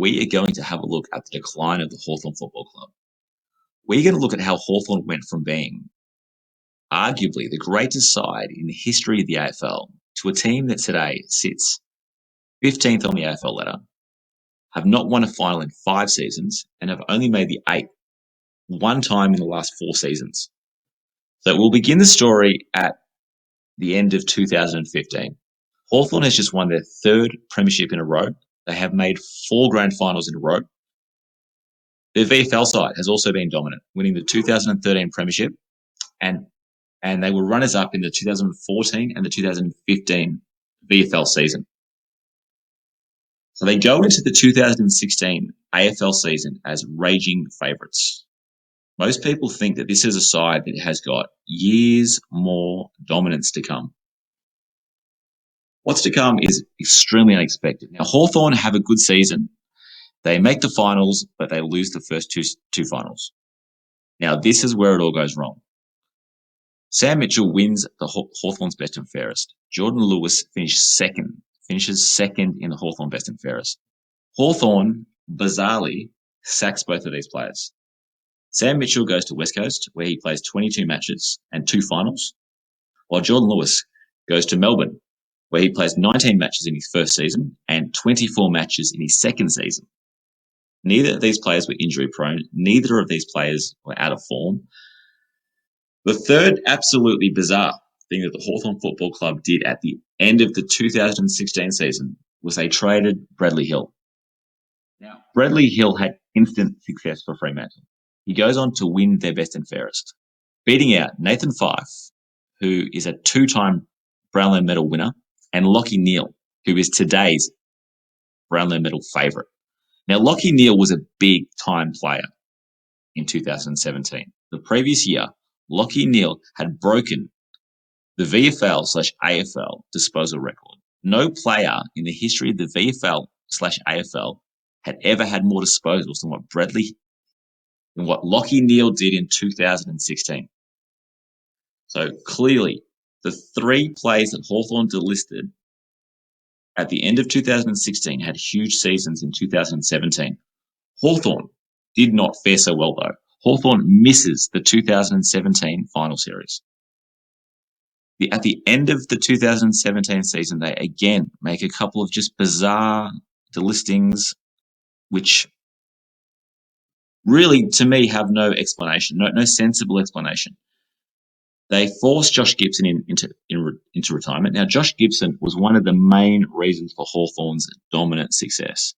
we are going to have a look at the decline of the Hawthorn Football Club. We're going to look at how Hawthorn went from being arguably the greatest side in the history of the AFL to a team that today sits 15th on the AFL ladder, have not won a final in 5 seasons, and have only made the 8th one time in the last 4 seasons. So we'll begin the story at the end of 2015. Hawthorn has just won their 3rd premiership in a row. They have made 4 grand finals in a row. Their VFL side has also been dominant, winning the 2013 premiership, and they were runners-up in the 2014 and the 2015 VFL season. So they go into the 2016 AFL season as raging favourites. Most people think that this is a side that has got years more dominance to come. What's to come is extremely unexpected. Now, Hawthorn have a good season. They make the finals, but they lose the first two finals. Now, this is where it all goes wrong. Sam Mitchell wins the Hawthorn's best and fairest. Jordan Lewis finishes second in the Hawthorn best and fairest. Hawthorn, bizarrely, sacks both of these players. Sam Mitchell goes to West Coast, where he plays 22 matches and 2 finals, while Jordan Lewis goes to Melbourne, where he plays 19 matches in his first season and 24 matches in his second season. Neither of these players were injury-prone. Neither of these players were out of form. The third absolutely bizarre thing that the Hawthorn Football Club did at the end of the 2016 season was they traded Bradley Hill. Now, Bradley Hill had instant success for Fremantle. He goes on to win their best and fairest, beating out Nathan Fyfe, who is a 2-time Brownlow Medal winner, and Lachie Neale, who is today's Brownlow Medal favourite. Now, Lachie Neale was a big-time player in 2017. The previous year, Lachie Neale had broken the VFL/AFL disposal record. No player in the history of the VFL/AFL had ever had more disposals than what Lachie Neale did in 2016. So clearly, the 3 players that Hawthorn delisted at the end of 2016 had huge seasons in 2017. Hawthorn did not fare so well, though. Hawthorn misses the 2017 final series. At the end of the 2017 season, they again make a couple of just bizarre delistings, which really, to me, have no explanation, no sensible explanation. They forced Josh Gibson into retirement. Now, Josh Gibson was one of the main reasons for Hawthorn's dominant success.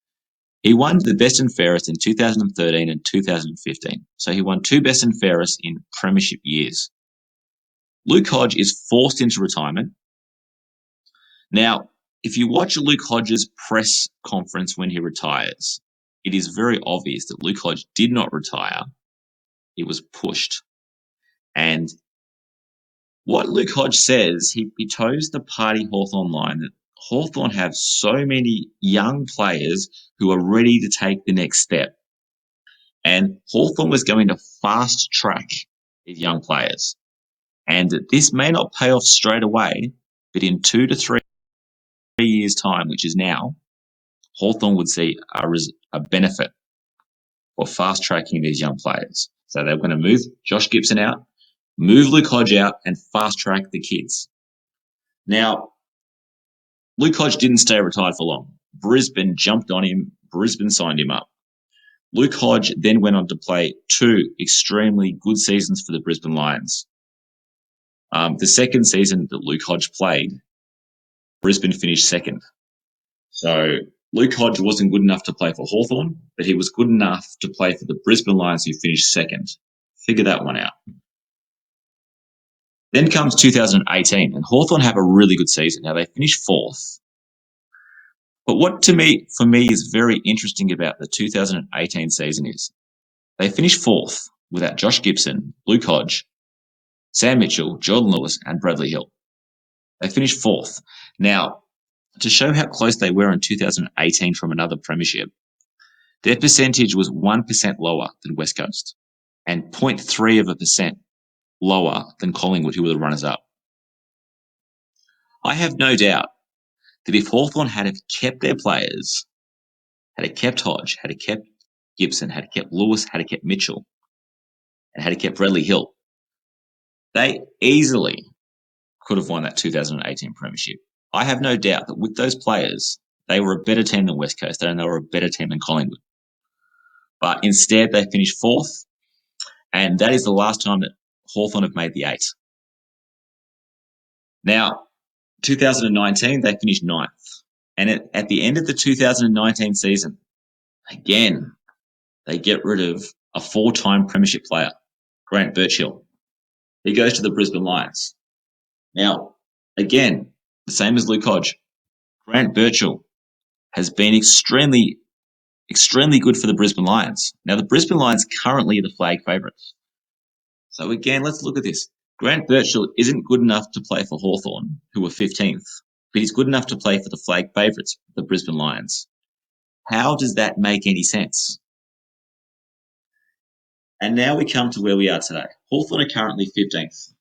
He won the best and fairest in 2013 and 2015. So he won 2 best and fairest in premiership years. Luke Hodge is forced into retirement. Now, if you watch Luke Hodge's press conference when he retires, it is very obvious that Luke Hodge did not retire. He was pushed. And what Luke Hodge says, he toes the party Hawthorn line that Hawthorn have so many young players who are ready to take the next step. And Hawthorn was going to fast track these young players. And this may not pay off straight away, but in 2 to 3 years' time, which is now, Hawthorn would see a benefit for fast tracking these young players. So they're going to move Josh Gibson out, move Luke Hodge out, and fast track the kids. Now, Luke Hodge didn't stay retired for long. Brisbane jumped on him. Brisbane signed him up. Luke Hodge then went on to play 2 extremely good seasons for the Brisbane Lions. The second season that Luke Hodge played, Brisbane finished second. So Luke Hodge wasn't good enough to play for Hawthorn, but he was good enough to play for the Brisbane Lions, who finished second. Figure that one out. Then comes 2018, and Hawthorn have a really good season. Now, they finished 4th. But what for me is very interesting about the 2018 season is they finished 4th without Josh Gibson, Luke Hodge, Sam Mitchell, Jordan Lewis, and Bradley Hill. They finished 4th. Now, to show how close they were in 2018 from another premiership, their percentage was 1% lower than West Coast and 0.3% lower than Collingwood, who were the runners-up. I have no doubt that if Hawthorn had kept their players, had it kept Hodge, had it kept Gibson, had it kept Lewis, had it kept Mitchell, and had it kept Bradley Hill, they easily could have won that 2018 Premiership. I have no doubt that with those players, they were a better team than West Coast, and they were a better team than Collingwood. But instead, they finished fourth, and that is the last time that Hawthorn have made the eight. Now, 2019, they finished ninth. And at the end of the 2019 season, again, they get rid of a four-time Premiership player, Grant Birchall. He goes to the Brisbane Lions. Now, again, the same as Luke Hodge, Grant Birchall has been extremely good for the Brisbane Lions. Now, the Brisbane Lions currently are the flag favourites. So again, let's look at this. Grant Birchall isn't good enough to play for Hawthorn, who were 15th, but he's good enough to play for the flag favourites, the Brisbane Lions. How does that make any sense? And now we come to where we are today. Hawthorn are currently 15th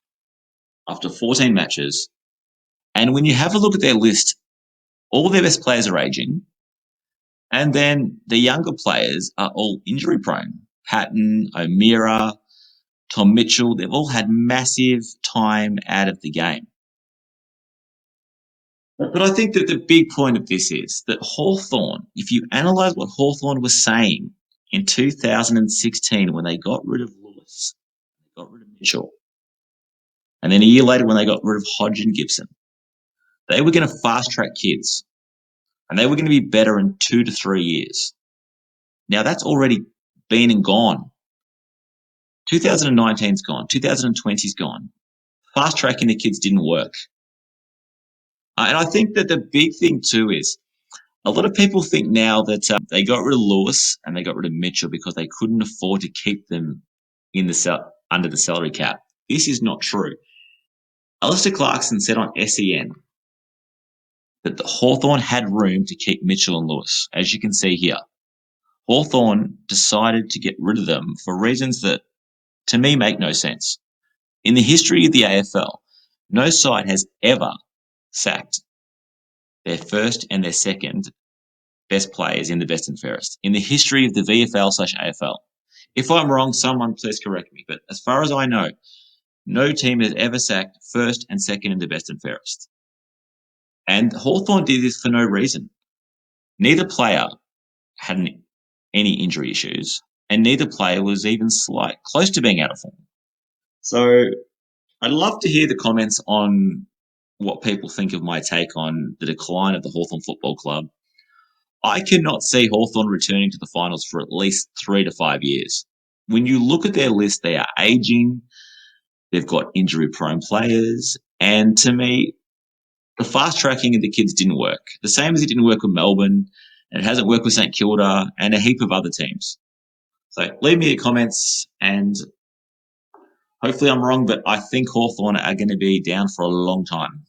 after 14 matches. And when you have a look at their list, all their best players are aging. And then the younger players are all injury prone. Patton, O'Meara, Tom Mitchell, they've all had massive time out of the game. But I think that the big point of this is that Hawthorn, if you analyse what Hawthorn was saying in 2016 when they got rid of Lewis, they got rid of Mitchell, and then a year later when they got rid of Hodge and Gibson, they were going to fast-track kids, and they were going to be better in 2 to 3 years. Now, that's already been and gone. 2019's gone. 2020's gone. Fast-tracking the kids didn't work. And I think that the big thing too is a lot of people think now that they got rid of Lewis and they got rid of Mitchell because they couldn't afford to keep them in under the salary cap. This is not true. Alistair Clarkson said on SEN that the Hawthorn had room to keep Mitchell and Lewis, as you can see here. Hawthorn decided to get rid of them for reasons that, to me, make no sense. In the history of the AFL, no side has ever sacked their first and their second best players in the best and fairest. In the history of the VFL/AFL. If I'm wrong, someone please correct me. But as far as I know, no team has ever sacked first and second in the best and fairest. And Hawthorn did this for no reason. Neither player had any injury issues, and neither player was even close to being out of form. So I'd love to hear the comments on what people think of my take on the decline of the Hawthorn Football Club. I cannot see Hawthorn returning to the finals for at least 3 to 5 years. When you look at their list, they are aging. They've got injury-prone players. And to me, the fast-tracking of the kids didn't work. The same as it didn't work with Melbourne, and it hasn't worked with St Kilda and a heap of other teams. So leave me your comments, and hopefully I'm wrong, but I think Hawthorn are going to be down for a long time.